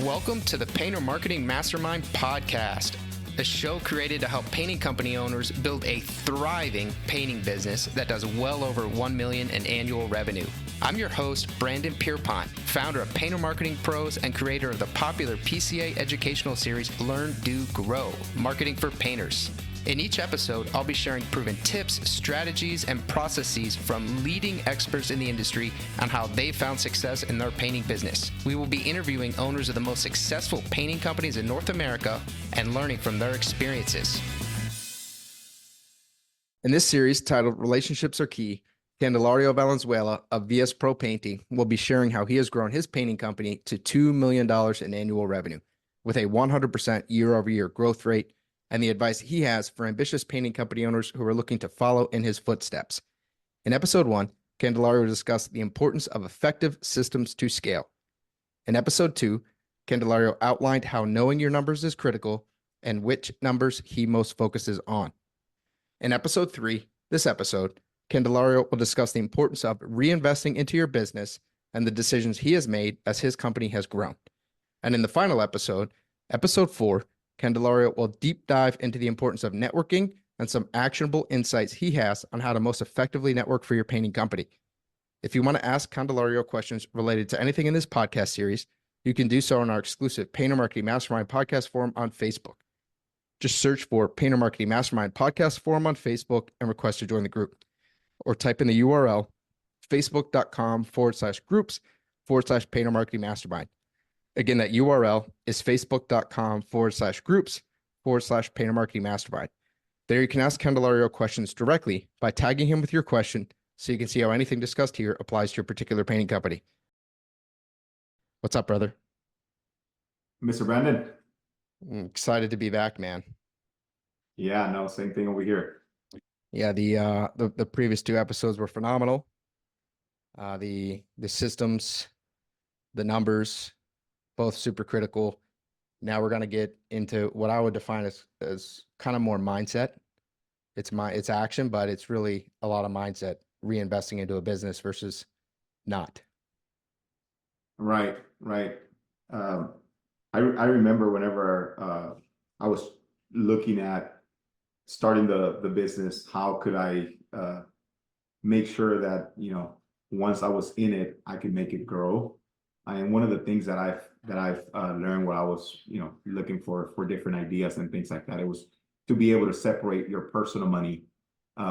Welcome to the Painter Marketing Mastermind podcast, a show created to help painting company owners build a thriving painting business that does well over $1 million in annual revenue. I'm your host, Brandon Pierpont, founder of Painter Marketing Pros and creator of the popular PCA educational series, Learn, Do, Grow, Marketing for Painters. In each episode, I'll be sharing proven tips, strategies, and processes from leading experts in the industry on how they found success in their painting business. We will be interviewing owners of the most successful painting companies in North America and learning from their experiences. In this series titled Relationships Are Key, Candelario Valenzuela of VS Pro Painting will be sharing how he has grown his painting company to $2 million in annual revenue with a 100% year-over-year growth rate, and the advice he has for ambitious painting company owners who are looking to follow in his footsteps. In episode 1, Candelario discussed the importance of effective systems to scale. In episode 2, Candelario outlined how knowing your numbers is critical and which numbers he most focuses on. In episode 3, this episode, Candelario will discuss the importance of reinvesting into your business and the decisions he has made as his company has grown. And in the final episode, episode 4, Candelario will deep dive into the importance of networking and some actionable insights he has on how to most effectively network for your painting company. If you want to ask Candelario questions related to anything in this podcast series, you can do so on our exclusive Painter Marketing Mastermind podcast forum on Facebook. Just search for Painter Marketing Mastermind podcast forum on Facebook and request to join the group. Or type in the URL facebook.com/groups/Painter Marketing Mastermind. Again, that URL is facebook.com/groups/Painter Marketing Mastermind. There you can ask Candelario questions directly by tagging him with your question so you can see how anything discussed here applies to your particular painting company. What's up, brother? Mr. Brandon. I'm excited to be back, man. Yeah, no, same thing over here. Yeah, the previous 2 episodes were phenomenal. The systems, the numbers, both super critical. Now we're going to get into what I would define as kind of more mindset. It's action, but it's really a lot of mindset, reinvesting into a business versus not. Right. I remember whenever I was looking at starting the business, how could I make sure that, once I was in it, I could make it grow. And one of the things that I've learned while I was, looking for different ideas and things like that, it was to be able to separate your personal money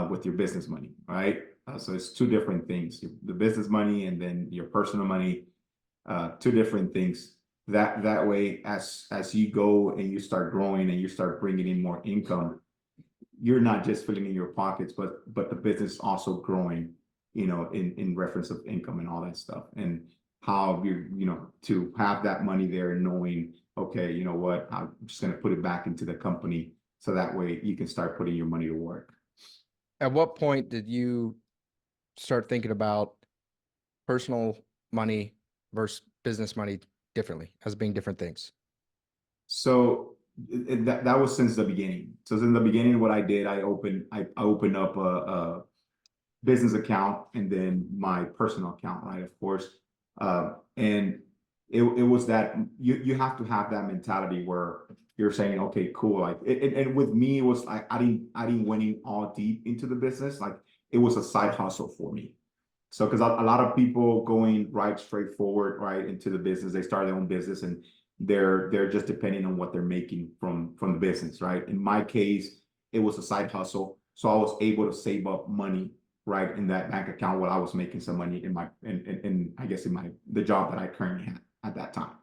with your business money, right? So it's 2 different things: the business money and then your personal money, 2 different things. That way, as you go and you start growing and you start bringing in more income, you're not just filling in your pockets, but the business also growing, in reference of income and all that stuff. And how to have that money there and knowing, okay, you know what, I'm just going to put it back into the company so that way you can start putting your money to work. At what point did you start thinking about personal money versus business money differently, as being different things? So that was since the beginning. So since the beginning, what I did, I opened up a business account and then my personal account, right? Of course. And it was that you have to have that mentality where you're saying, okay, cool. Like and with me, it was like I didn't went in all deep into the business. Like it was a side hustle for me. So because a lot of people going right straight forward right into the business, they start their own business and they're just depending on what they're making from the business, right? In my case, it was a side hustle. So I was able to save up money right in that bank account while I was making some money in the job that I currently had at that time.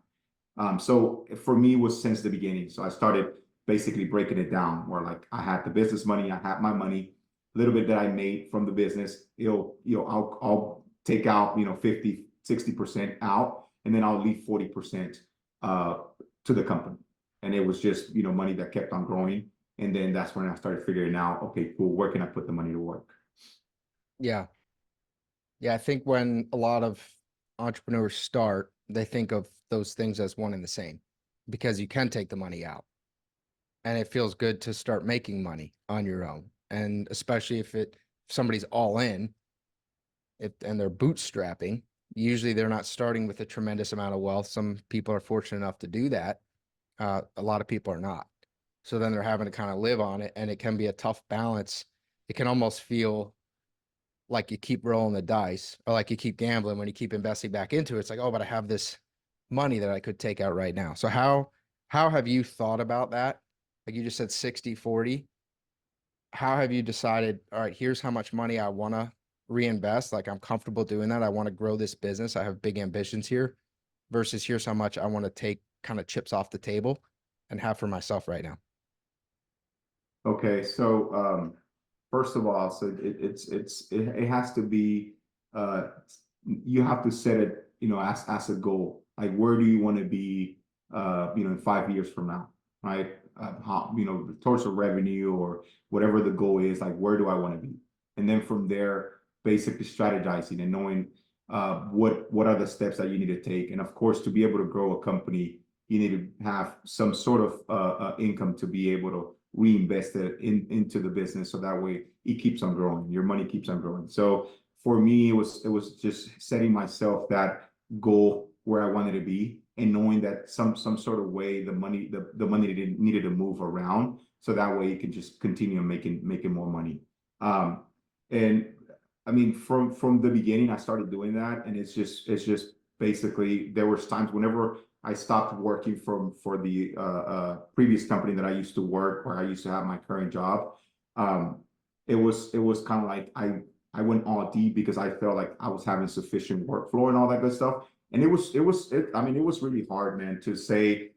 So for me, it was since the beginning. So I started basically breaking it down where like I had the business money, I had my money, a little bit that I made from the business, I'll take out, 50-60% out, and then I'll leave 40% to the company. And it was just, money that kept on growing. And then that's when I started figuring out, okay, cool, where can I put the money to work? Yeah. I think when a lot of entrepreneurs start, they think of those things as one and the same because you can take the money out and it feels good to start making money on your own. And especially if somebody's all in and they're bootstrapping, Usually they're not starting with a tremendous amount of wealth. Some people are fortunate enough to do that. A lot of people are not. So then they're having to kind of live on it, and it can be a tough balance. It can almost feel like you keep rolling the dice, or like you keep gambling when you keep investing back into it. It's like, oh, but I have this money that I could take out right now. So how have you thought about that? Like you just said 60-40. How have you decided, all right, here's how much money I want to reinvest? Like I'm comfortable doing that. I want to grow this business. I have big ambitions here versus here's how much I want to take kind of chips off the table and have for myself right now. Okay, so first of all, so it has to be uh you have to set it, as a goal. Like where do you want to be in 5 years from now, right? How, towards the revenue or whatever the goal is, like where do I want to be? And then from there, basically strategizing and knowing what are the steps that you need to take. And of course, to be able to grow a company, you need to have some sort of income to be able to reinvest it into the business, so that way it keeps on growing, your money keeps on growing. So for me, it was just setting myself that goal where I wanted to be, and knowing that some sort of way the money needed to move around, so that way you can just continue making more money. um and I mean, from the beginning I started doing that, and it's just basically there was times whenever I stopped working for the previous company that I used to work, where I used to have my current job. Um, it was kind of like I went all deep because I felt like I was having sufficient workflow and all that good stuff. And I mean, it was really hard, man, to say,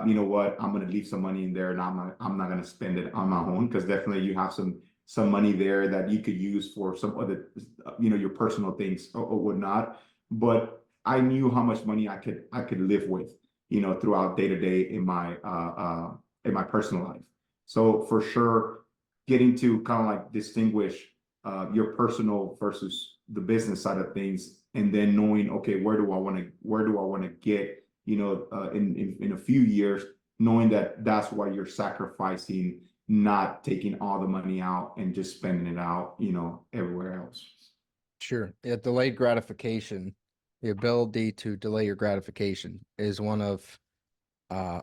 you know what, I'm gonna leave some money in there, and I'm not gonna spend it on my own, because definitely you have some money there that you could use for some other, your personal things, or whatnot. But I knew how much money I could live with, throughout day to day in my personal life. So for sure, getting to kind of like distinguish your personal versus the business side of things, and then knowing, okay, where do I want to get, in a few years, knowing that that's why you're sacrificing, not taking all the money out and just spending it out, everywhere else. Sure. Yeah, delayed gratification, the ability to delay your gratification is one of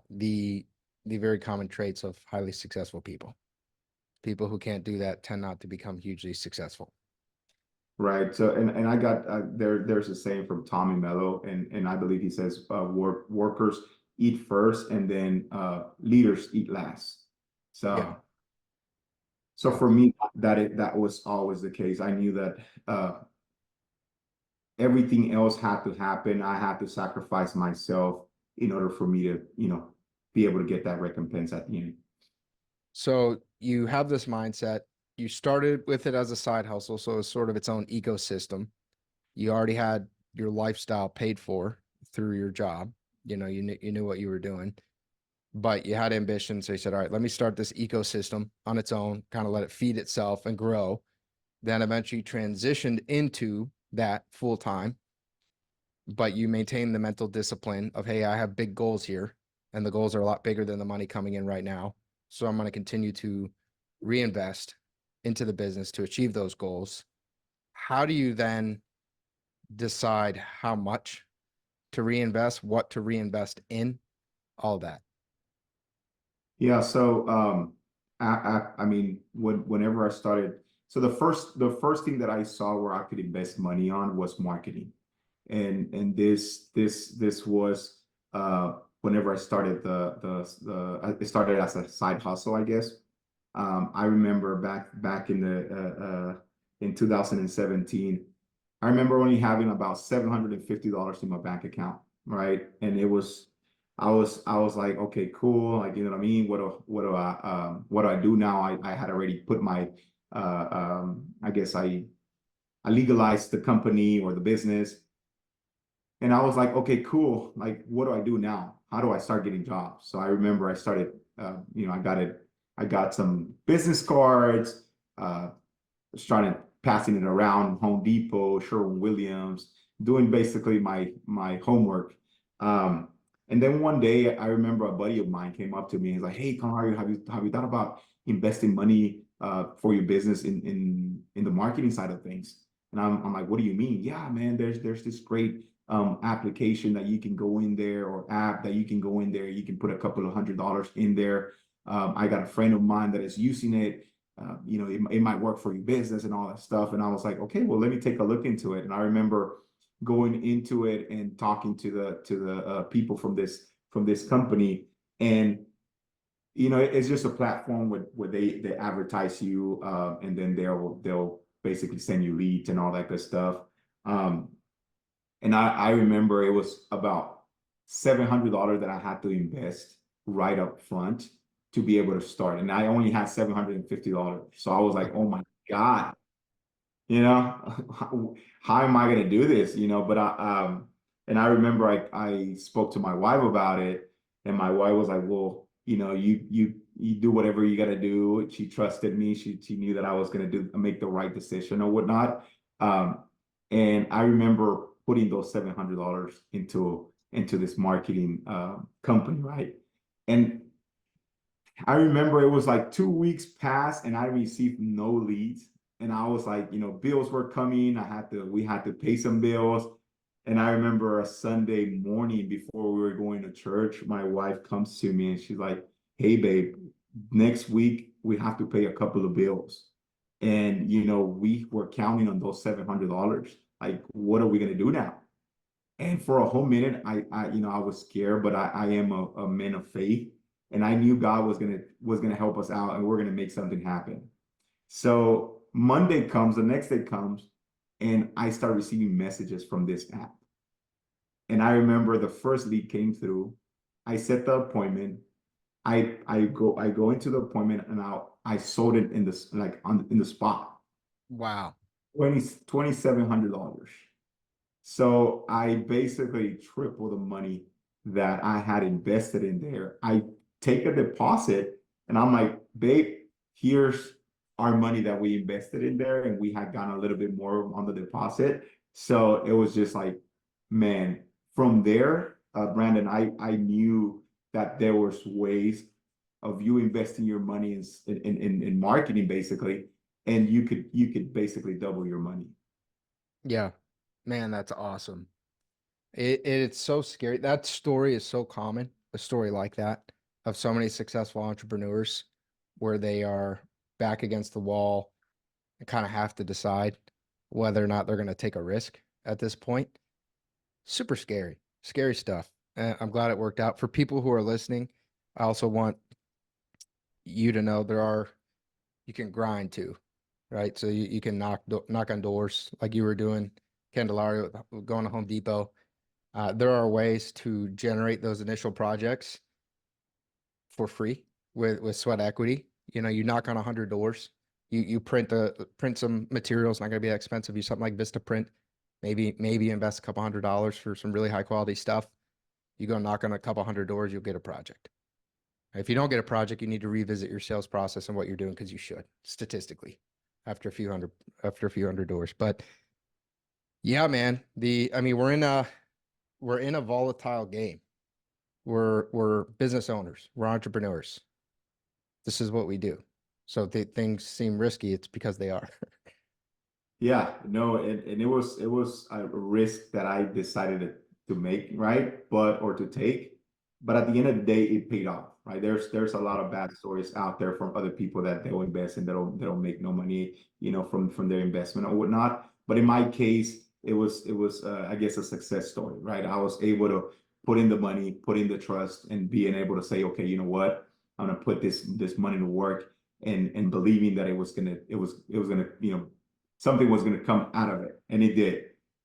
the very common traits of highly successful people. People who can't do that tend not to become hugely successful. Right. So, and I got there's a saying from Tommy Mello, and I believe he says, workers eat first, and then leaders eat last. Yeah. So Yeah. for me, that was always the case. I knew that everything else had to happen. I had to sacrifice myself in order for me to, be able to get that recompense at the end. So you have this mindset. You started with it as a side hustle, so it's sort of its own ecosystem. You already had your lifestyle paid for through your job. You knew what you were doing, but you had ambition. So you said, all right, let me start this ecosystem on its own, kind of let it feed itself and grow. Then eventually transitioned into that full time, but you maintain the mental discipline of, hey, I have big goals here, and the goals are a lot bigger than the money coming in right now. So I'm going to continue to reinvest into the business to achieve those goals. How do you then decide how much to reinvest, what to reinvest in, all that? Yeah. So, I mean, whenever I started, so the first thing that I saw where I could invest money on was marketing. And this was whenever I started it started as a side hustle, I guess. I remember back in 2017, I remember only having about $750 in my bank account, right? And I was like, okay, cool, like, you know what I mean? What do I do now? I had already put my I guess I legalized the company or the business. And I was like, okay, cool. Like, what do I do now? How do I start getting jobs? So I remember I started, I got some business cards, was trying to passing it around Home Depot, Sherwin-Williams, doing basically my homework. Um, and then one day I remember a buddy of mine came up to me and he's like, "Hey, Connor, have you thought about investing money for your business in the marketing side of things?" And I'm like, what do you mean? Yeah, man, there's this great application that you can go in there, or app that you can go in there. You can put a couple of $100 in there. I got a friend of mine that is using it. You know, it might work for your business and all that stuff. And I was like, okay, well, let me take a look into it. And I remember going into it and talking to the people from this company, and you know, it's just a platform where they advertise you, and then they'll basically send you leads and all that good stuff. Um, and I remember it was about $700 that I had to invest right up front to be able to start, and I only had $750. So I was like, oh my God, you know, how am I going to do this? You know, but and I remember I spoke to my wife about it, and my wife was like, well, you know, you do whatever you got to do. She trusted me. She knew that I was going to make the right decision or whatnot. Um, and I remember putting those $700 into this marketing company, right? And I remember it was like 2 weeks passed and I received no leads. And I was like, you know, bills were coming. We had to pay some bills. And I remember a Sunday morning before we were going to church, my wife comes to me and she's like, hey, babe, next week we have to pay a couple of bills. And, you know, we were counting on those $700. Like, what are we going to do now? And for a whole minute, you know, I was scared, but I am a man of faith, and I knew God was gonna help us out, and we're gonna make something happen. So Monday comes, the next day comes, and I start receiving messages from this app. And I remember the first lead came through. I set the appointment. I go into the appointment, and I sold it in this like on in the spot. Wow. 2,700. So I basically triple the money that I had invested in there. I take a deposit and I'm like, babe, here's our money that we invested in there. And we had gotten a little bit more on the deposit. So it was just like, man, from there, Brandon, I knew that there was ways of you investing your money in marketing basically, and you could basically double your money. Yeah. Man, that's awesome. It's so scary. That story is so common, a story like that of so many successful entrepreneurs where they are back against the wall and kind of have to decide whether or not they're going to take a risk at this point. Super scary, scary stuff. I'm glad it worked out. For people who are listening, I also want you to know you can grind too, right? So you can knock on doors like you were doing, Candelario, going to Home Depot. There are ways to generate those initial projects for free with sweat equity. You know, you knock on 100 doors, you print some materials, not going to be that expensive. You something like Vista Print, maybe invest a couple $100 for some really high quality stuff. You go knock on a couple hundred doors, you'll get a project. If you don't get a project, you need to revisit your sales process and what you're doing, because you should statistically after a few hundred doors. But yeah, man, I mean, we're in a volatile game. We're business owners. We're entrepreneurs. This is what we do. So if things seem risky, it's because they are. Yeah, no, and it was a risk that I decided to make, right? Or to take. But at the end of the day, it paid off, right? There's a lot of bad stories out there from other people that they'll invest and they'll make no money, you know, from their investment or whatnot. But in my case, it was I guess a success story, right? I was able to put in the money, put in the trust, and being able to say, okay, you know what? I'm gonna put this money to work, and believing that it was gonna, you know, something was going to come out of it, and it did.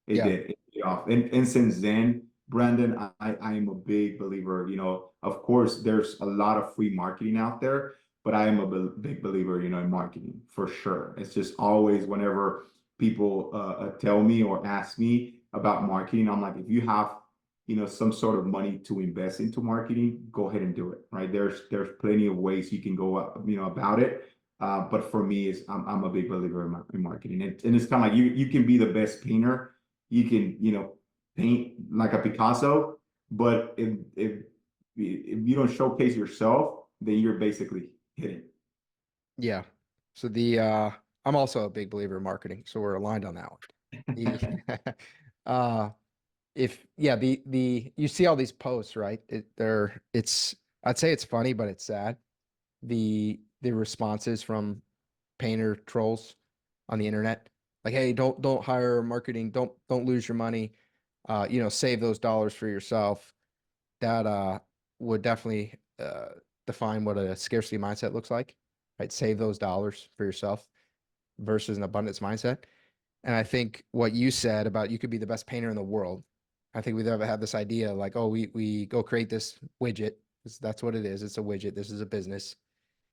It Yeah. did. It paid off. And since then, Brandon, I am a big believer. You know, of course, there's a lot of free marketing out there, but I am a big believer, you know, in marketing for sure. It's just always whenever people tell me or ask me about marketing, I'm like, if you have, you know, some sort of money to invest into marketing, go ahead and do it. Right? There's plenty of ways you can go, you know, about it. But for me, I'm a big believer in marketing, and it's kind of like you can be the best painter, you can, you know, paint like a Picasso, but if you don't showcase yourself, then you're basically hidden. Yeah. So I'm also a big believer in marketing. So we're aligned on that one. The uh if yeah, the you see all these posts, right? It's I'd say it's funny, but it's sad. The responses from painter trolls on the internet. Like, hey, don't hire marketing, don't lose your money. Save those dollars for yourself. That would definitely define what a scarcity mindset looks like, right? Save those dollars for yourself versus an abundance mindset. And I think what you said about you could be the best painter in the world. I think we've ever had this idea like, oh, we go create this widget. That's what it is. It's a widget. This is a business.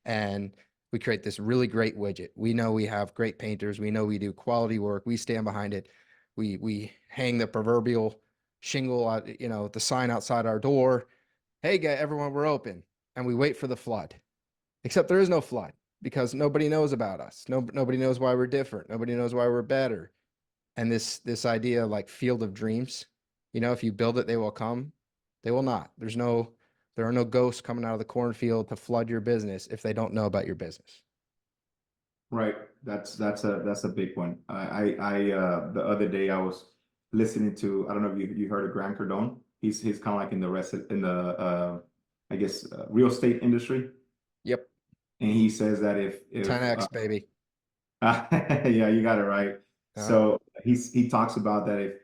And we create this really great widget. We know we have great painters. We know we do quality work. We stand behind it. We hang the proverbial shingle out, the sign outside our door. Hey, guy, everyone, we're open. And we wait for the flood. Except there is no flood because nobody knows about us. Nobody knows why we're different. Nobody knows why we're better. And this idea like field of dreams, if you build it, they will come. They will not. There are no ghosts coming out of the cornfield to flood your business if they don't know about your business. Right. That's a big one. The other day I was listening to, I don't know if you heard of Grant Cardone. He's kind of like in the rest in the I guess real estate industry, Yep. and he says that if 10x baby. yeah, you got it right. Uh, So he talks about that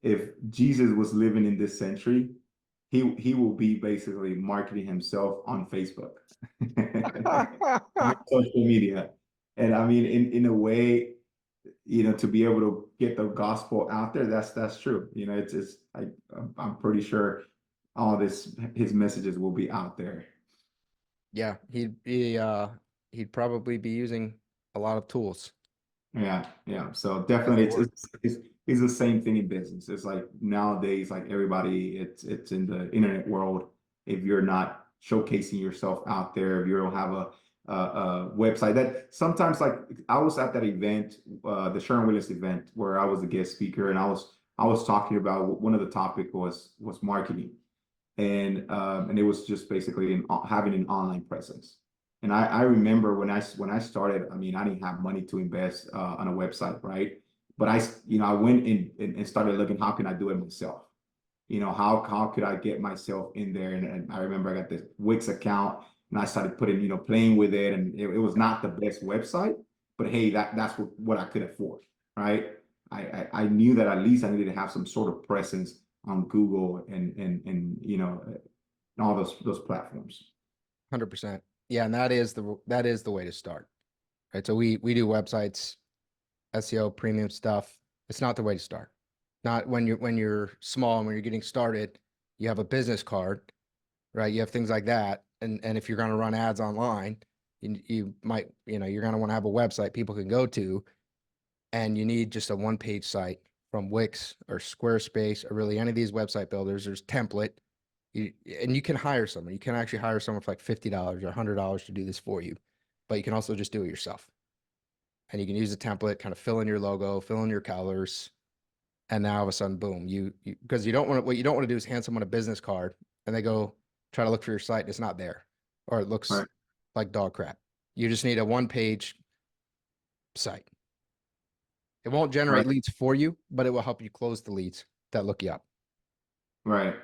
if Jesus was living in this century, he will be basically marketing himself on Facebook, on social media. And I mean, in a way, to be able to get the gospel out there, that's true. I'm pretty sure all his messages will be out there. yeah, he'd probably be using a lot of tools Yeah, yeah. So as they definitely work. it's the same thing in business. It's like nowadays, like everybody, it's in the internet world. If you're not showcasing yourself out there, if you don't have a website that sometimes like I was at that event, the Sharon Willis event where I was a guest speaker and I was talking about one of the topic was marketing and it was just basically having an online presence. And I remember when I started, I mean, I didn't have money to invest on a website, right? But I went in and started looking, how can I do it myself? How could I get myself in there? And I remember I got this Wix account and I started playing with it, and it was not the best website, but hey, that's what I could afford, right? I knew that at least I needed to have some sort of presence on Google and all those platforms. 100%. Yeah, and that is the way to start. Right. So we do websites, SEO, premium stuff. It's not the way to start. Not when you're small and when you're getting started, you have a business card, right? You have things like that. And if you're going to run ads online, you might, you're going to want to have a website people can go to, and you need just a one-page site from Wix or Squarespace or really any of these website builders. There's template. And you can hire someone. You can actually hire someone for like $50 or $100 to do this for you, but you can also just do it yourself. And you can use a template, kind of fill in your logo, fill in your colors, and now all of a sudden, boom, because you don't want to, what you don't want to do is hand someone a business card and they go try to look for your site and it's not there, or it looks Right, like dog crap. You just need a one-page site. It won't right, generate leads for you, but it will help you close the leads that look you up. right.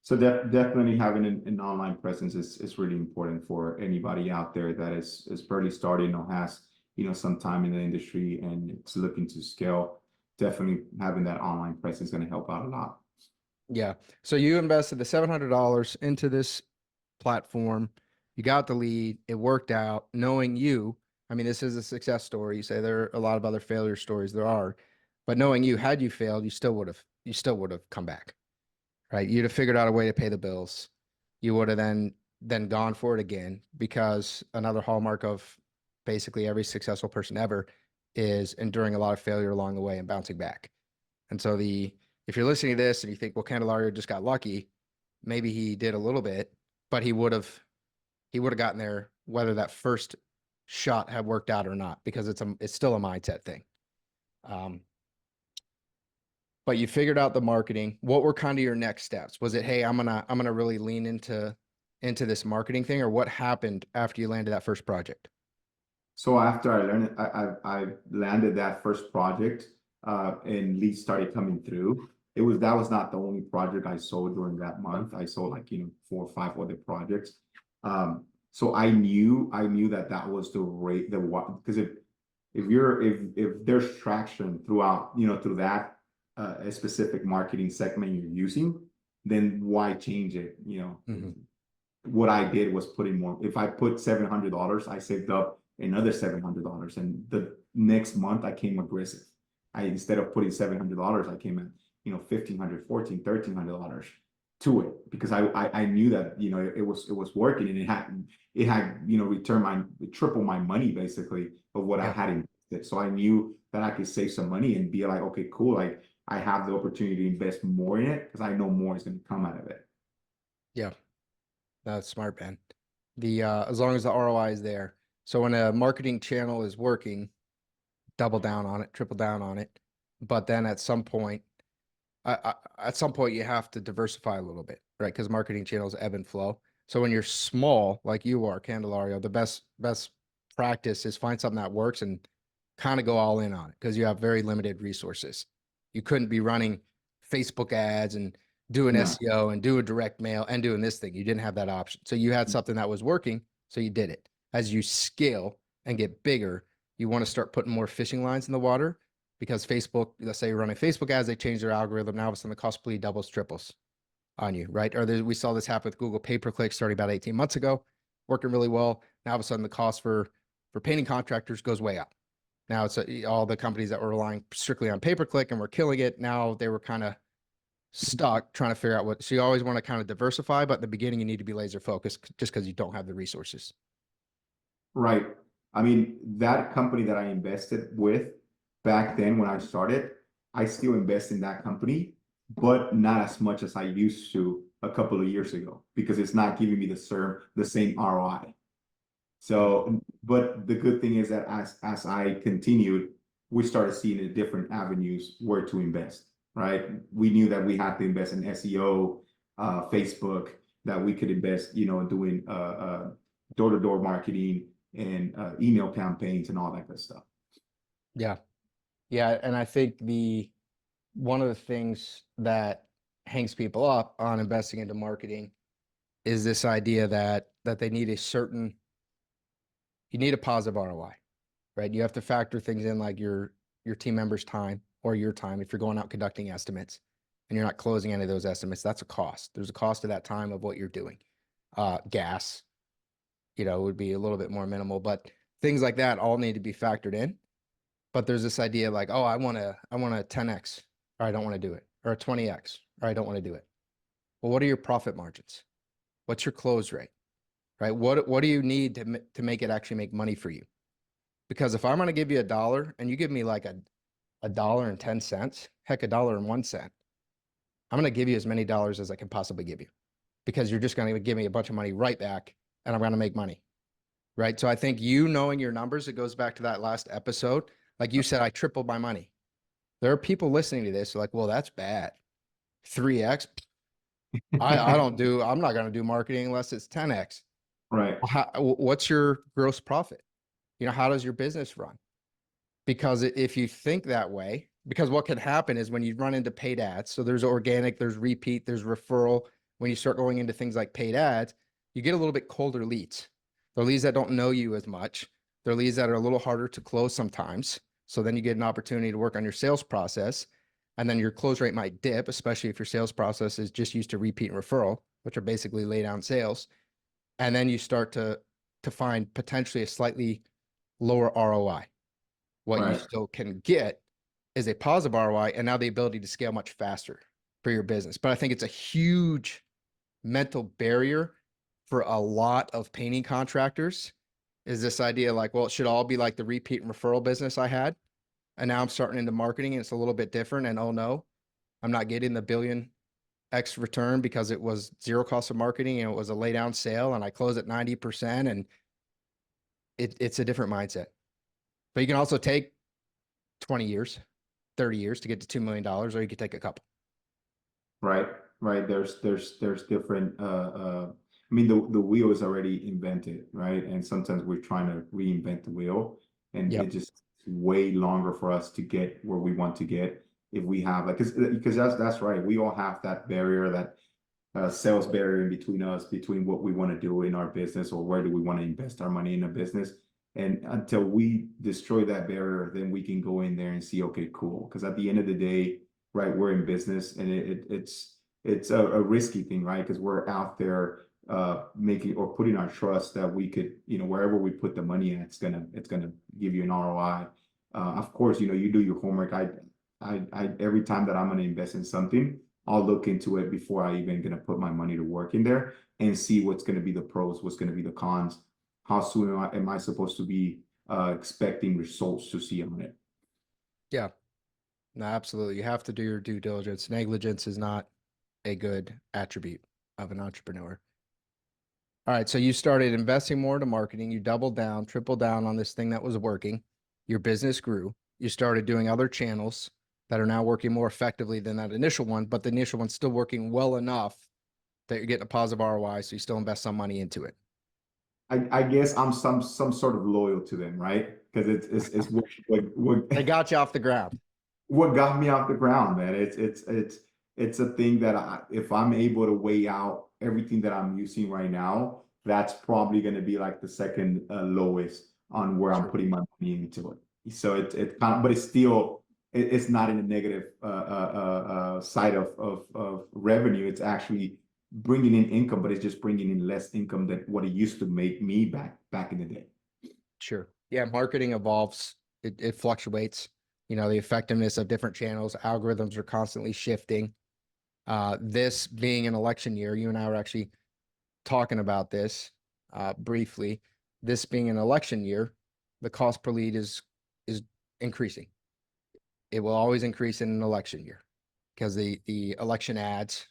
So definitely having an online presence is really important for anybody out there that is barely starting or has some time in the industry and it's looking to scale. Definitely having that online presence is going to help out a lot. Yeah. So you invested the $700 into this platform. You got the lead. It worked out. Knowing you, I mean, this is a success story. You say there are a lot of other failure stories. There are, but knowing you, had you failed, you still would have come back, right? You'd have figured out a way to pay the bills. You would have then gone for it again, because another hallmark of basically every successful person ever is enduring a lot of failure along the way and bouncing back. And so if you're listening to this and you think, well, Candelario just got lucky, maybe he did a little bit, but he would have gotten there whether that first shot had worked out or not, because it's still a mindset thing. Um, but you figured out the marketing. What were kind of your next steps? Was it, hey, I'm gonna really lean into this marketing thing, or what happened after you landed that first project? So after I learned it, I landed that first project. and leads started coming through. That was not the only project I sold during that month. I sold like, 4 or 5 other projects. So I knew that was the rate, because if there's traction throughout, through that a specific marketing segment you're using, then why change it? Mhm. What I did was put in more. If I put $700, I saved up another $700, and the next month I came aggressive. Instead of putting $700, I came at 1,500, 14, $1,300 to it, because I knew that it was working, and it had returned my triple my money basically of what I Yeah. had invested. So I knew that I could save some money and be like, okay, cool, like I have the opportunity to invest more in it because I know more is going to come out of it. Yeah. That's smart, man. As long as the ROI is there. So when a marketing channel is working, double down on it, triple down on it. But then at some point you have to diversify a little bit, right? Because marketing channels ebb and flow. So when you're small, like you are, Candelario, the best practice is find something that works and kind of go all in on it because you have very limited resources. You couldn't be running Facebook ads and doing No, SEO and doing direct mail and doing this thing. You didn't have that option. So you had something that was working, so you did it. As you scale and get bigger, you want to start putting more fishing lines in the water because Facebook, let's say you're running Facebook ads, they change their algorithm. Now all of a sudden the cost per lead doubles, triples on you, right? We saw this happen with Google pay-per-click starting about 18 months ago, working really well. Now all of a sudden the cost for painting contractors goes way up. Now it's all the companies that were relying strictly on pay-per-click and were killing it. Now they were kind of stuck trying to figure out so you always want to kind of diversify, but in the beginning you need to be laser focused just because you don't have the resources. right. I mean, that company that I invested with back then when I started, I still invest in that company, but not as much as I used to a couple of years ago because it's not giving me the same ROI. So, but the good thing is that as I continued, we started seeing the different avenues where to invest, right? We knew that we had to invest in SEO, Facebook, that we could invest, doing door-to-door marketing and email campaigns and all that good stuff. Yeah. Yeah. And I think one of the things that hangs people up on investing into marketing is this idea that they need you need a positive ROI, right? You have to factor things in like your team members' time or your time. If you're going out conducting estimates and you're not closing any of those estimates, that's a cost. There's a cost to that time of what you're doing. Gas, would be a little bit more minimal, but things like that all need to be factored in. But there's this idea like, oh, I want a 10x, or I don't want to do it, or a 20x, or I don't want to do it. Well, what are your profit margins? What's your close rate? Right? What do you need to make it actually make money for you? Because if I'm going to give you $1 and you give me like a $1.10, heck, $1.01, I'm going to give you as many dollars as I can possibly give you because you're just going to give me a bunch of money right back and I'm going to make money. Right. So I think knowing your numbers, it goes back to that last episode. Like you said, I tripled my money. There are people listening to this like, well, that's bad. 3x. I'm not going to do marketing unless it's 10x. Right, What's your gross profit? How does your business run? Because if you think that way, because what can happen is when you run into paid ads, so there's organic, there's repeat, there's referral. When you start going into things like paid ads, you get a little bit colder leads. They're leads that don't know you as much. They're leads that are a little harder to close sometimes. So then you get an opportunity to work on your sales process. And then your close rate might dip, especially if your sales process is just used to repeat and referral, which are basically lay down sales. And then you start to find potentially a slightly lower ROI. What you right, still can get is a positive ROI and now the ability to scale much faster for your business. But I think it's a huge mental barrier for a lot of painting contractors is this idea like, well, it should all be like the repeat and referral business I had. And now I'm starting into marketing and it's a little bit different. And oh no, I'm not getting the billion X return because it was zero cost of marketing and it was a lay down sale and I close at 90% and it's a different mindset. But you can also take 20 years, 30 years to get to $2 million, or you could take a couple. right, right. There's different. I mean, the wheel is already invented, right? And sometimes we're trying to reinvent the wheel, and it Yep. just way longer for us to get where we want to get if we have like because that's right. We all have that barrier, that sales barrier in between us, between what we want to do in our business or where do we want to invest our money in a business. And until we destroy that barrier, then we can go in there and see, okay, cool. Because at the end of the day, right, we're in business and it's a risky thing, right? Because we're out there making or putting our trust that we could, wherever we put the money at, it's gonna give you an ROI. Of course, you do your homework. I every time that I'm gonna invest in something, I'll look into it before I even gonna put my money to work in there and see what's gonna be the pros, what's gonna be the cons, how soon am I supposed to be expecting results to see on it. Yeah, no, absolutely. You have to do your due diligence. Negligence is not a good attribute of an entrepreneur. All right, so you started investing more into marketing. You doubled down, tripled down on this thing that was working. Your business grew. You started doing other channels that are now working more effectively than that initial one, but the initial one's still working well enough that you're getting a positive ROI, so you still invest some money into it. I guess I'm some sort of loyal to them, right? Because it's what They got you off the ground. what got me off the ground, man. It's a thing that if I'm able to weigh out everything that I'm using right now, that's probably going to be like the second lowest on where I'm Sure. putting my money into it. So it kind of, but it's still it's not in the negative side of revenue. It's actually bringing in income, but it's just bringing in less income than what it used to make me back in the day. Sure. Yeah, marketing evolves. It fluctuates. The effectiveness of different channels, algorithms are constantly shifting. This being an election year, you and I were actually talking about this briefly. This being an election year, the cost per lead is increasing. It will always increase in an election year because the election ads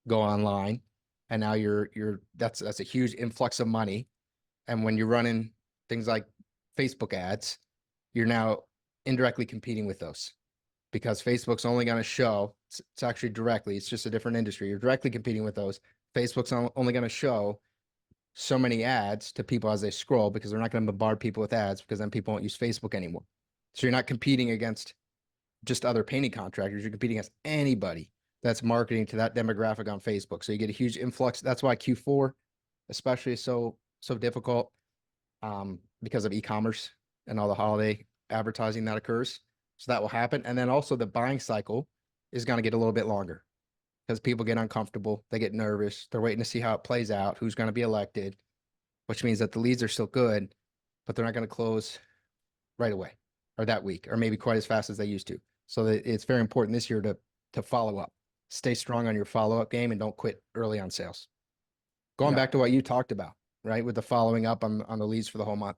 go online, and now that's a huge influx of money. And when you're running things like Facebook ads, you're now indirectly competing with those because Facebook's only going to show, it's actually directly, it's just a different industry. You're directly competing with those. Facebook's only going to show so many ads to people as they scroll because they're not going to bombard people with ads because then people won't use Facebook anymore. So you're not competing against just other painting contractors. You're competing against anybody that's marketing to that demographic on Facebook. So you get a huge influx. That's why Q4 especially is so difficult because of e-commerce and all the holiday advertising that occurs. So that will happen. And then also the buying cycle is going to get a little bit longer because people get uncomfortable. They get nervous. They're waiting to see how it plays out, who's going to be elected, which means that the leads are still good, but they're not going to close right away or that week or maybe quite as fast as they used to. So it's very important this year to follow up, stay strong on your follow-up game and don't quit early on sales. Going Yeah. back to what you talked about, right? With the following up on the leads for the whole month.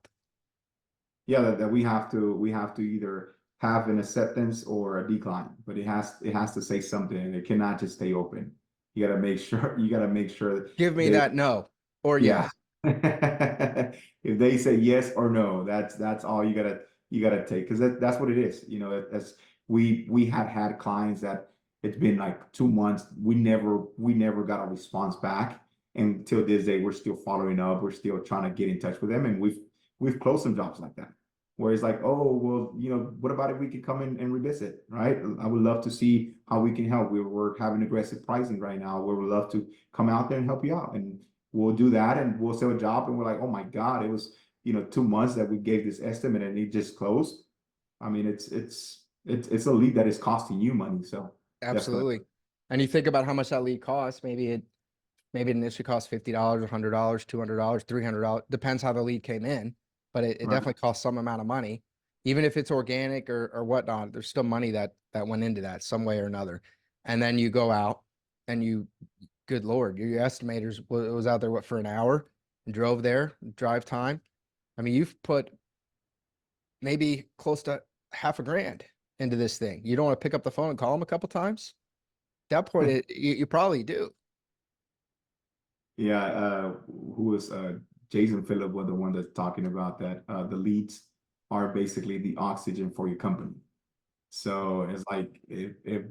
Yeah, that we have to either have an acceptance or a decline, but it has to say something. It cannot just stay open. You got to make sure Give me they that no or yeah. yes. If they say yes or no, that's all you gotta take because that's what it is. That's we have had clients that it's been like 2 months. We never got a response back, and until this day, we're still following up. We're still trying to get in touch with them, and we've closed some jobs like that. Where it's like, oh, well, what about if we could come in and revisit, right? I would love to see how we can help. We're having aggressive pricing right now. We would love to come out there and help you out. And we'll do that and we'll sell a job and we're like, oh my God, it was, 2 months that we gave this estimate and it just closed. I mean, it's a lead that is costing you money. So definitely. Absolutely. And you think about how much that lead costs. Maybe it initially costs $50, $100, $200, $300. Depends how the lead came in, but it Right. definitely costs some amount of money. Even if it's organic or whatnot, there's still money that went into that some way or another. And then you go out and good Lord, your estimators was out there for an hour and drove there, drive time. I mean, you've put maybe close to $500,000 into this thing. You don't want to pick up the phone and call them a couple times. At that point, you probably do. Yeah. Who was Jason Phillip was the one that's talking about that. The leads are basically the oxygen for your company. So it's like if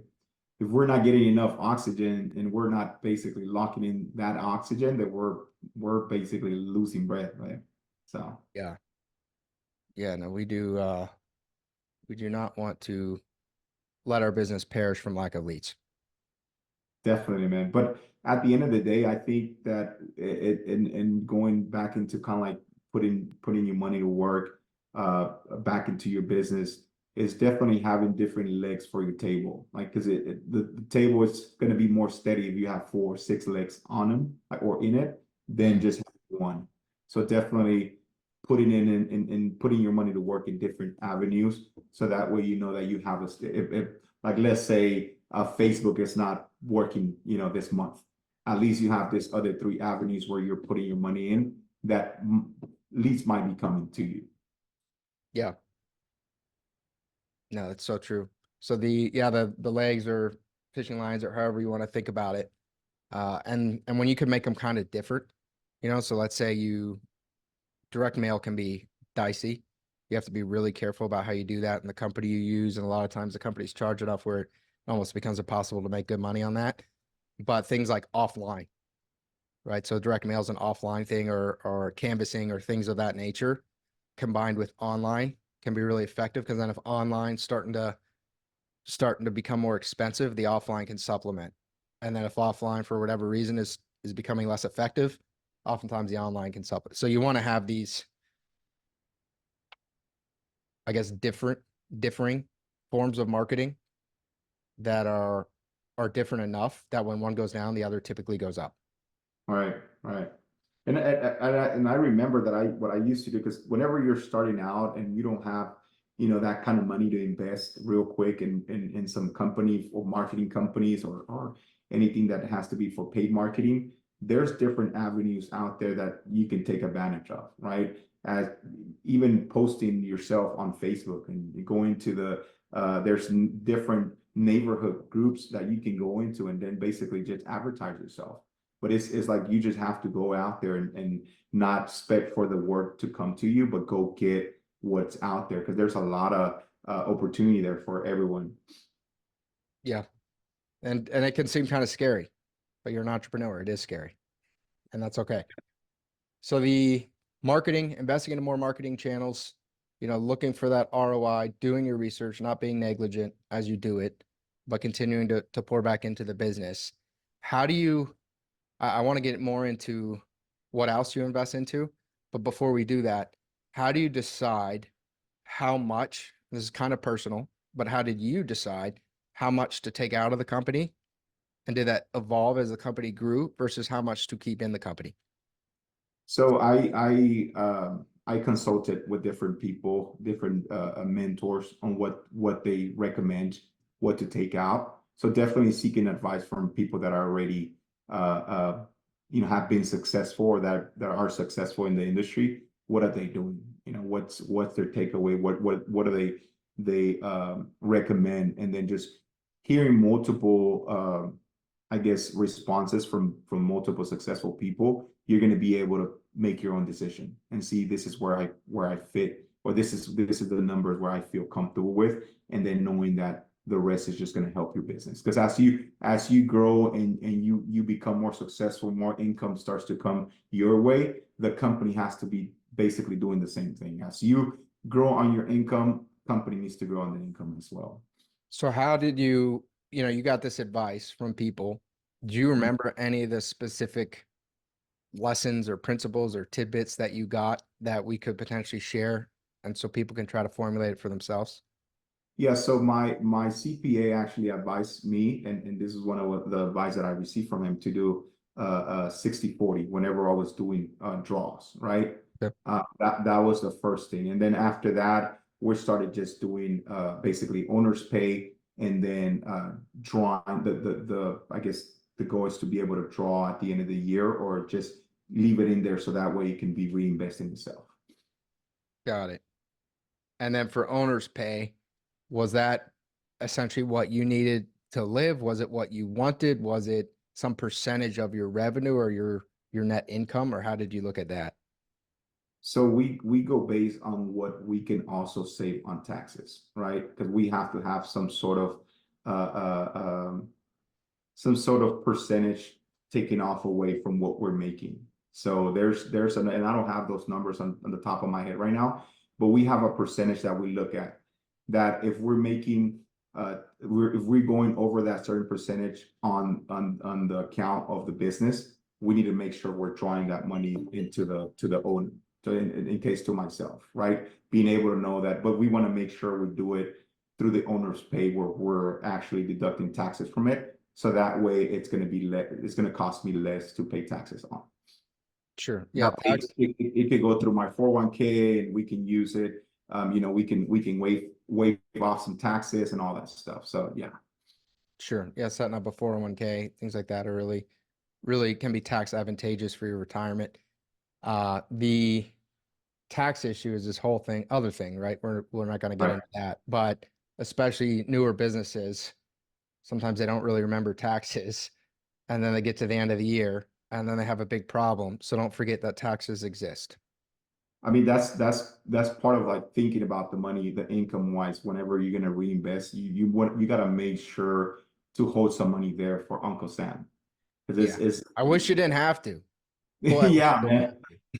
we're not getting enough oxygen and we're not basically locking in that oxygen, then we're basically losing breath, right? So Yeah. Yeah, no, we do. We do not want to let our business perish from lack of leads. Definitely, man. But at the end of the day, I think that and going back into kind of like putting your money to work, back into your business is definitely having different legs for your table. Like, because the table is going to be more steady if you have 4 or 6 legs on them, like, or in it, than just one. So definitely putting in and putting your money to work in different avenues, so that way you know that you have if like, let's say Facebook is not working, this month. At least you have this other 3 avenues where you're putting your money in that leads might be coming to you. Yeah, no, that's so true. So the legs or fishing lines or however you want to think about it. And when you can make them kind of different, so let's say direct mail can be dicey. You have to be really careful about how you do that and the company you use. And a lot of times the companies charge enough where it almost becomes impossible to make good money on that. But things like offline, right? So direct mail is an offline thing, or canvassing or things of that nature combined with online can be really effective, because then if online starting to become more expensive, the offline can supplement. And then if offline for whatever reason is becoming less effective, oftentimes the online can supplement. So you want to have these, I guess, differing forms of marketing that are different enough that when one goes down, the other typically goes up. Right, right. And I remember that what I used to do, because whenever you're starting out and you don't have, that kind of money to invest real quick in some company or marketing companies, or anything that has to be for paid marketing, there's different avenues out there that you can take advantage of, right? As even posting yourself on Facebook and going to there's different neighborhood groups that you can go into and then basically just advertise yourself. But it's like you just have to go out there and not expect for the work to come to you, but go get what's out there, because there's a lot of opportunity there for everyone. Yeah. And it can seem kind of scary, but you're an entrepreneur. It is scary, and that's okay. So the marketing, investing into more marketing channels, looking for that ROI, doing your research, not being negligent as you do it, but continuing to pour back into the business. How do you, I want to get more into what else you invest into, but before we do that, how do you decide how much, this is kind of personal, but how did you decide how much to take out of the company? And did that evolve as the company grew versus how much to keep in the company? So I consulted with different people, different mentors on what they recommend, what to take out. So definitely seeking advice from people that are already have been successful, or that are successful in the industry. What are they doing? What's their takeaway? What do they recommend? And then just hearing multiple I guess responses from multiple successful people, you're going to be able to make your own decision and see, this is where I fit, or this is the numbers where I feel comfortable with, and then knowing that the rest is just going to help your business. Because as you grow and you become more successful, more income starts to come your way, the company has to be basically doing the same thing. As you grow on your income, company needs to grow on the income as well. So how did you got this advice from people. Do you remember any of the specific lessons or principles or tidbits that you got that we could potentially share? And so people can try to formulate it for themselves? Yeah, so my CPA actually advised me, and this is one of the advice that I received from him, to do 60/40 whenever I was doing draws, right? Yep. That was the first thing. And then after that, we started just doing basically owner's pay, and then drawing the I guess the goal is to be able to draw at the end of the year, or just leave it in there so that way you can be reinvesting yourself. Got it. And then for owner's pay, was that essentially what you needed to live? Was it what you wanted? Was it some percentage of your revenue or your net income, or how did you look at that? So we go based on what we can also save on taxes, right? Because we have to have uh, uh, um, some sort of percentage taken off away from what we're making. So and I don't have those numbers on the top of my head right now, but we have a percentage that we look at. that if we're making if we're going over that certain percentage on the account of the business, we need to make sure we're drawing that money into the owner. So in case to myself, right? Being able to know that, but we want to make sure we do it through the owner's pay where we're actually deducting taxes from it. So that way it's going to be it's going to cost me less to pay taxes on. Sure. Yeah. That way it could go through my 401k and we can use it. We can waive off some taxes and all that stuff. So yeah. Sure. Yeah. Setting up a 401k, things like that are really can be tax advantageous for your retirement. The tax issue is this whole other thing, right? We're not going to get Right. into that, but especially newer businesses, sometimes they don't really remember taxes, and then they get to the end of the year and then they have a big problem. So don't forget that taxes exist. I mean, that's part of like thinking about the money, the income wise, whenever you're gonna reinvest, you gotta make sure to hold some money there for Uncle Sam. Because Yeah. I wish you didn't have to. Boy, I wish yeah, you didn't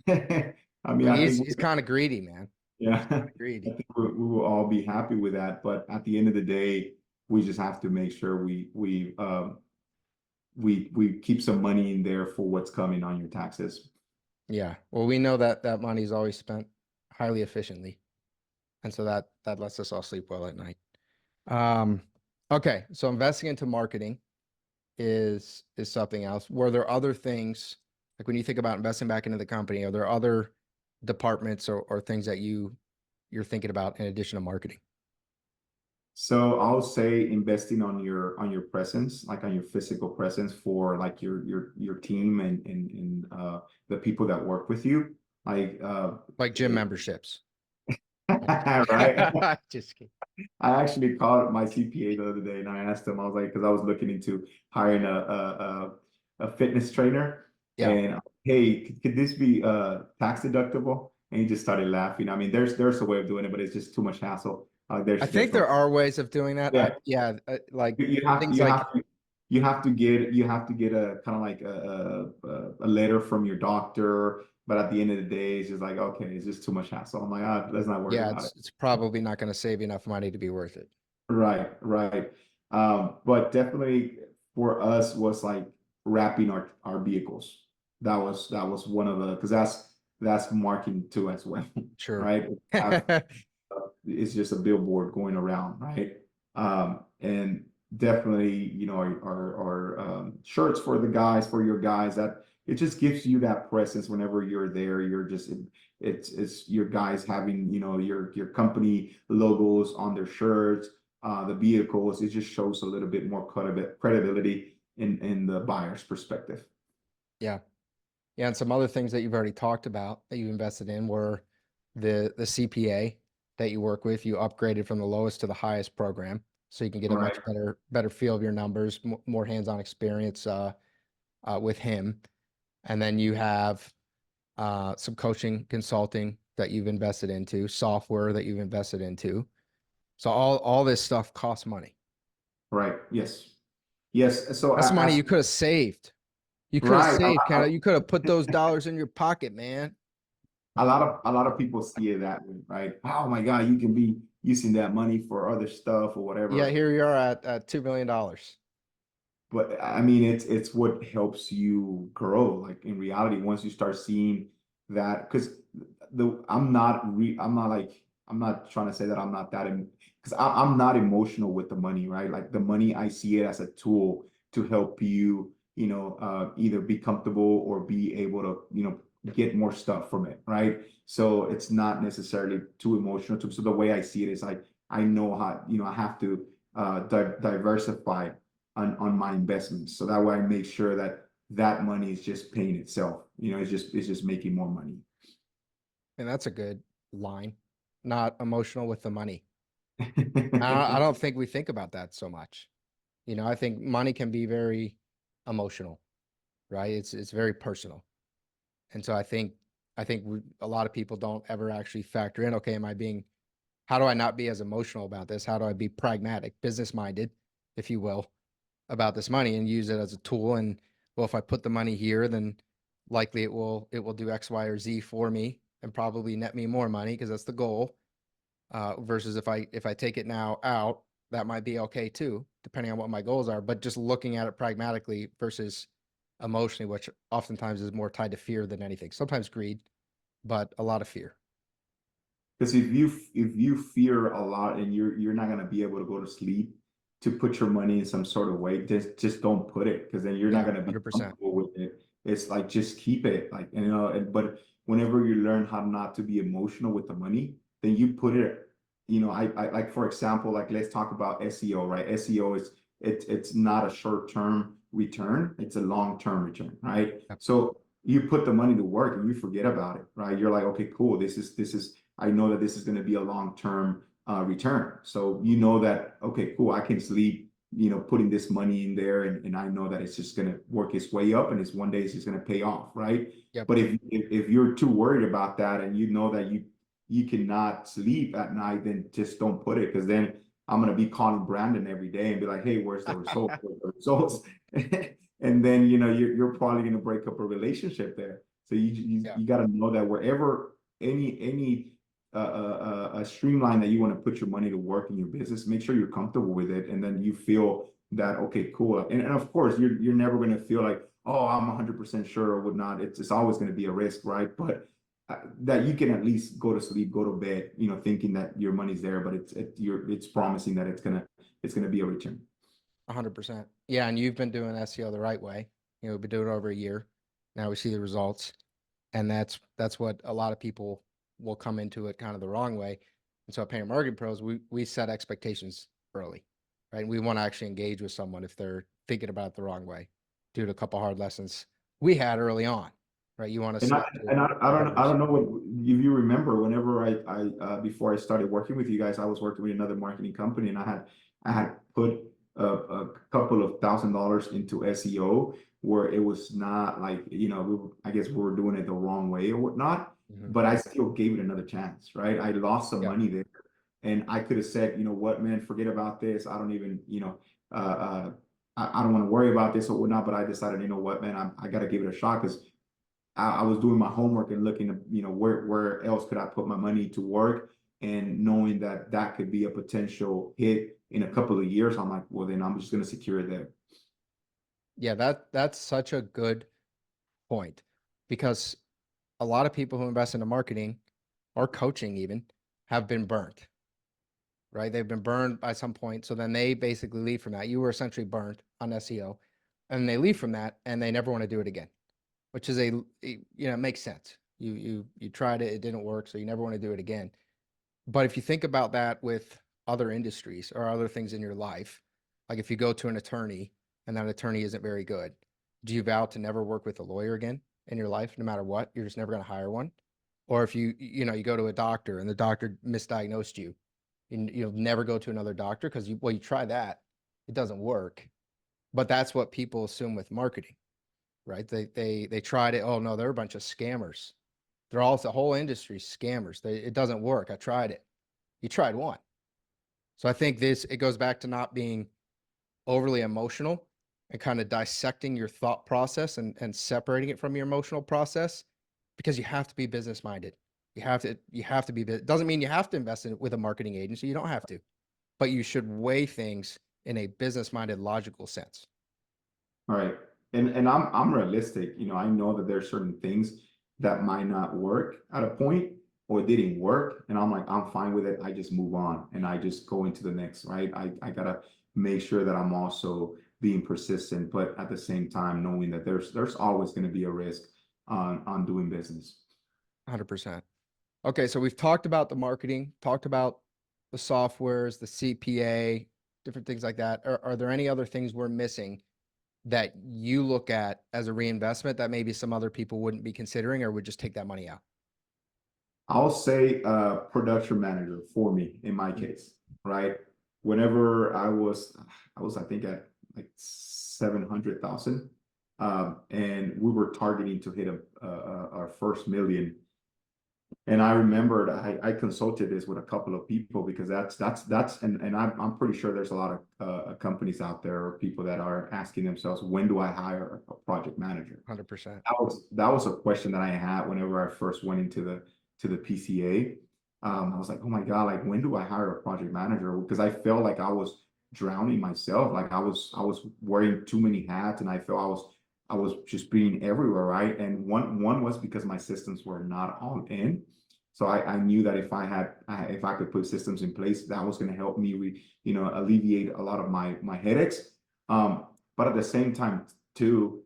man. have to. I mean, But I he's think he's kind of greedy, man. yeah, Kind of I greedy. think we will all be happy with that. But at the end of the day, we just have to make sure we keep some money in there for what's coming on your taxes. Yeah. Well, we know that that money is always spent highly efficiently. And so that lets us all sleep well at night. Um, okay. So investing into marketing is something else. Were there other things like when you think about investing back into the company, are there other departments or things that you're thinking about in addition to marketing? So I'll say investing on your presence, like on your physical presence for like your team and the people that work with you. Like Like gym memberships. right. Just kidding. I actually called my CPA the other day and I asked him, I was like, because I was looking into hiring a fitness trainer Yeah. and hey, could this be tax deductible? And he just started laughing. I mean, there's a way of doing it, but it's just too much hassle. I There's think no there are ways of doing that. yeah. Yeah, like You have things like you have to get a kind of like a letter from your doctor, but at the end of the day, it's just like okay, it's just too much hassle. I'm like, let's not worry yeah, about it. it's probably not going to save you enough money to be worth it. Right, right. But definitely for us was like wrapping our vehicles. That was one of the because that's marketing too as well, Sure. right? It's just a billboard going around, right? And definitely, you know, our shirts for the guys, for your guys, that it just gives you that presence whenever you're there. You're just it's your guys having, you know, your company logos on their shirts, the vehicles. It just shows a little bit more credibility in the buyer's perspective. Yeah. Yeah, and some other things that you've already talked about that you invested in were the CPA that you work with. You upgraded from the lowest to the highest program, so you can get a Right, much better feel of your numbers, more hands-on experience with him. And then you have some coaching, consulting that you've invested into, software that you've invested into. So all this stuff costs money. right. Yes, yes. So That's money as you could have saved. You could have right, saved, Canada. You could have put those dollars in your pocket, man. a lot of people see it that way, right? Oh my God, you can be using that money for other stuff or Yeah, whatever. here you are at $2 million. But I mean, it's what helps you grow. Like in reality, once you start seeing that, because I'm not trying to say that I'm not that because I'm not emotional with the money, right? Like the money, I see it as a tool to help you, you know, either be comfortable or be able to, you know, get more stuff from it, right? So it's not necessarily too emotional. So the way I see it is like I know how, you know, I have to diversify on my investments. So that way I make sure that that money is just paying itself. You know, it's just making more money. And that's a good line. Not emotional with the money. I don't think we think about that so much. You know, I think money can be very emotional, right? It's very personal. And so I think a lot of people don't ever actually factor in, okay, how do I not be as emotional about this? How do I be pragmatic, business minded, if you will, about this money and use it as a tool? And well, if I put the money here, then likely it will do X, Y, or Z for me and probably net me more money because that's the goal. versus if I take it now out, that might be okay too, depending on what my goals are. But just looking at it pragmatically versus emotionally, which oftentimes is more tied to fear than anything. Sometimes greed, but a lot of fear. Because if you fear a lot and you're not gonna be able to go to sleep to put your money in some sort of way, just don't put it because then you're not Yeah, gonna be 100%. comfortable with it. It's like just keep it like but whenever you learn how not to be emotional with the money, then you put it, I like for example, like let's talk about SEO, right? SEO is it's not a short-term return, it's a long-term return, right? Yep. So you put the money to work and you forget about it, right? You're like, okay, cool, this is I know that this is going to be a long-term return. So you know that, okay, cool, I can sleep, putting this money in there and I know that it's just going to work its way up and it's one day it's just going to pay off, right? Yep. But if you're too worried about that and you know that you cannot sleep at night, then just don't put it because then I'm going to be calling Brandon every day and be like, hey, where's the results? Where's the results? And then you're probably going to break up a relationship there. So Yeah. you got to know that wherever any a streamline that you want to put your money to work in your business, make sure you're comfortable with it, and then you feel that okay, cool. And of course, you're never going to feel like, oh, I'm 100% sure or whatnot. It's always going to be a risk, right? But that you can at least go to sleep, go to bed, thinking that your money's there, but it's promising that it's gonna be a return. 100%. Yeah, and you've been doing SEO the right way. We've been doing it over a year. Now we see the results, and that's what a lot of people will come into it kind of the wrong way. And so at Painter Marketing Pros, we set expectations early, right? We want to actually engage with someone if they're thinking about it the wrong way, due to a couple hard lessons we had early on, right? You want to And I step to and I, I the don't hard I risk. don't know what if you remember whenever I before I started working with you guys, I was working with another marketing company and I had put a couple of $1,000 into SEO where it was not like, I guess we were doing it the wrong way or whatnot, Mhm. but I still gave it another chance, right? I lost some Yeah, money there and I could have said, you know what, man, forget about this. I don't even, uh, uh, I don't want to worry about this or whatnot, but I decided, you know what, man, I got to give it a shot because I was doing my homework and looking at, where else could I put my money to work and knowing that that could be a potential hit in a couple of years, I'm like, well, then I'm just going to secure it there. yeah, that's such a good point, because a lot of people who invest into marketing or coaching even have been burnt, right? They've been burned by some point. So then they basically leave from that. You were essentially burned on SEO, and they leave from that and they never want to do it again, which is it makes sense. You tried it, it didn't work, so you never want to do it again. But if you think about that with other industries or other things in your life, like if you go to an attorney and that attorney isn't very good, do you vow to never work with a lawyer again in your life, no matter what? You're just never going to hire one. Or if you go to a doctor and the doctor misdiagnosed you, and you'll never go to another doctor because you try that, it doesn't work. But that's what people assume with marketing, right? They tried it. Oh no, they're a bunch of scammers. They're all the whole industry scammers. It doesn't work. I tried it. You tried one. So I think it goes back to not being overly emotional and kind of dissecting your thought process and separating it from your emotional process, because you have to be business minded. You have to be, it doesn't mean you have to invest in it with a marketing agency. You don't have to, but you should weigh things in a business minded, logical sense. All right. And I'm realistic. I know that there's certain things that might not work at a point or didn't work. And I'm like, I'm fine with it. I just move on and I just go into the next, right? I gotta make sure that I'm also being persistent, but at the same time knowing that there's always going to be a risk on doing business. 100%. Okay, so we've talked about the marketing, talked about the softwares, the CPA, different things like that. Are there any other things we're missing that you look at as a reinvestment that maybe some other people wouldn't be considering or would just take that money out? I'll say production manager for me in my Mm. case, right? Whenever I was I think at like 700,000, and we were targeting to hit our first million. And I remembered I consulted this with a couple of people because and I'm pretty sure there's a lot of companies out there or people that are asking themselves, when do I hire a project manager? 100%. That was a question that I had whenever I first went into the PCA. I was like, oh my God, like when do I hire a project manager? Because I felt like I was drowning myself. Like I was wearing too many hats, and I felt I was just being everywhere, right? And one was because my systems were not all in. So I knew that if I could put systems in place, that was going to help me, alleviate a lot of my headaches. But at the same time, too,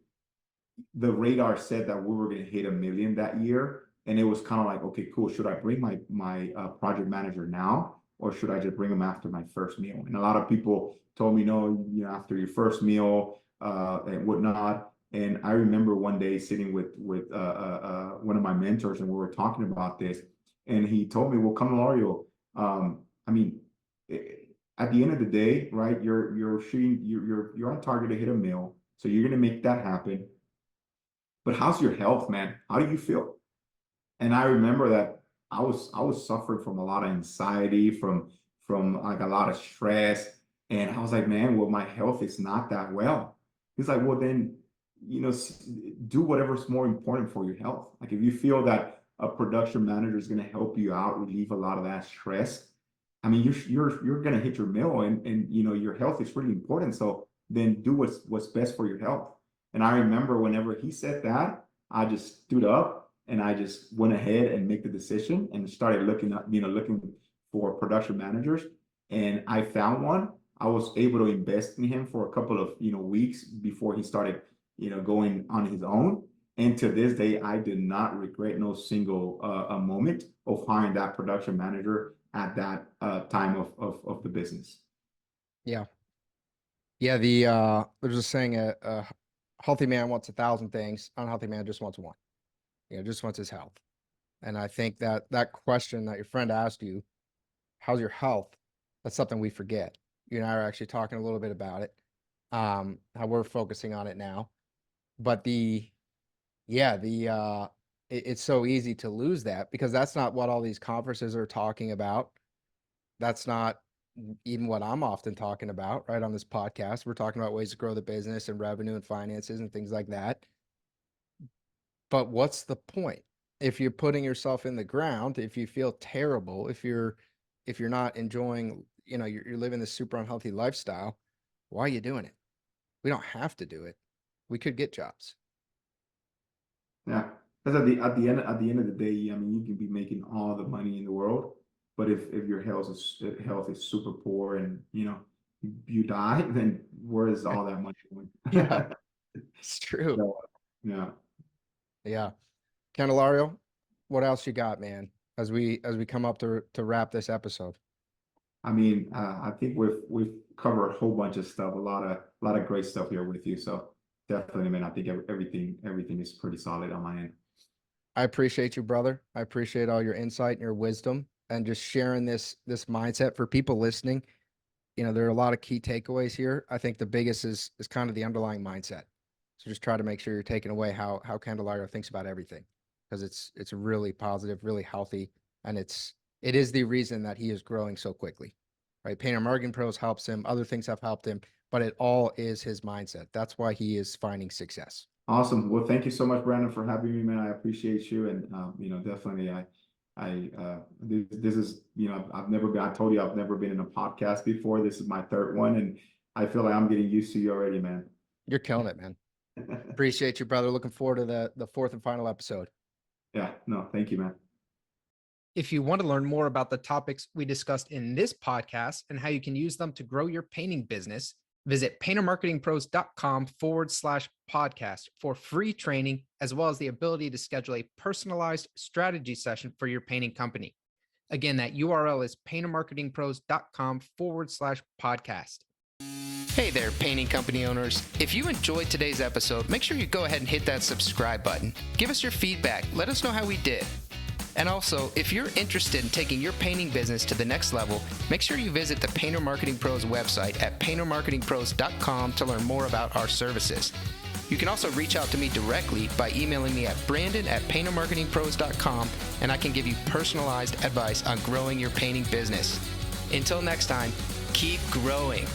the radar said that we were going to hit 1 million that year, and it was kind of like, okay, cool. Should I bring my project manager now, or should I just bring him after my first meal? And a lot of people told me, no, after your first meal, and whatnot. And I remember one day sitting with one of my mentors, and we were talking about this, and he told me, well, Candelario, I mean, at the end of the day, right? You're shooting, you're on target to hit 1 mil, so you're going to make that happen. But how's your health, man? How do you feel? And I remember that I was suffering from a lot of anxiety, from like a lot of stress. And I was like, man, well, my health is not that well. He's like, well, then, do whatever's more important for your health. Like if you feel that a production manager is going to help you out, relieve a lot of that stress. I mean, you're going to hit your mill, and your health is really important. So then do what's best for your health. And I remember whenever he said that, I just stood up and I just went ahead and make the decision and started looking for production managers. And I found one. I was able to invest in him for a couple of weeks before he started going on his own. And to this day, I did not regret no single a moment of hiring that production manager at that time of the business. Yeah. Yeah. There's a saying, a healthy man wants 1,000 things. Unhealthy man just wants one. Just wants his health. And I think that that question that your friend asked you, how's your health? That's something we forget. You and I are actually talking a little bit about it. How we're focusing on it now. But it's so easy to lose that because that's not what all these conferences are talking about. That's not even what I'm often talking about, right? On this podcast, we're talking about ways to grow the business and revenue and finances and things like that. But what's the point? If you're putting yourself in the ground, if you feel terrible, if you're not enjoying, you're living this super unhealthy lifestyle, why are you doing it? We don't have to do it. We could get jobs. Yeah, because at the end of the day, I mean, you can be making all the money in the world, but if your health is super poor, and you die, then where is all that money going? Yeah, it's true. So, yeah, Yeah. Candelario, what else you got, man? As we come up to wrap this episode. I mean, I think we've covered a whole bunch of stuff, a lot of great stuff here with you. So definitely, man, I think everything is pretty solid on my end. I appreciate you, brother. I appreciate all your insight and your wisdom and just sharing this mindset for people listening. There are a lot of key takeaways here. I think the biggest is kind of the underlying mindset. So just try to make sure you're taking away how Candelario thinks about everything, because it's really positive, really healthy, and it is the reason that he is growing so quickly. Right? Painter Marketing Pros helps him. Other things have helped him, but it all is his mindset. That's why he is finding success. Awesome. Well, thank you so much, Brandon, for having me, man. I appreciate you, and definitely, this is, I've never been. I told you I've never been in a podcast before. This is my third one, and I feel like I'm getting used to you already, man. You're killing it, man. Appreciate you, brother. Looking forward to the fourth and final episode. Yeah, no, thank you, man. If you want to learn more about the topics we discussed in this podcast and how you can use them to grow your painting business, visit paintermarketingpros.com/podcast for free training, as well as the ability to schedule a personalized strategy session for your painting company. Again, that URL is paintermarketingpros.com/podcast. Hey there, painting company owners. If you enjoyed today's episode, make sure you go ahead and hit that subscribe button. Give us your feedback. Let us know how we did. And also, if you're interested in taking your painting business to the next level, make sure you visit the Painter Marketing Pros website at paintermarketingpros.com to learn more about our services. You can also reach out to me directly by emailing me at brandon@paintermarketingpros.com, and I can give you personalized advice on growing your painting business. Until next time, keep growing.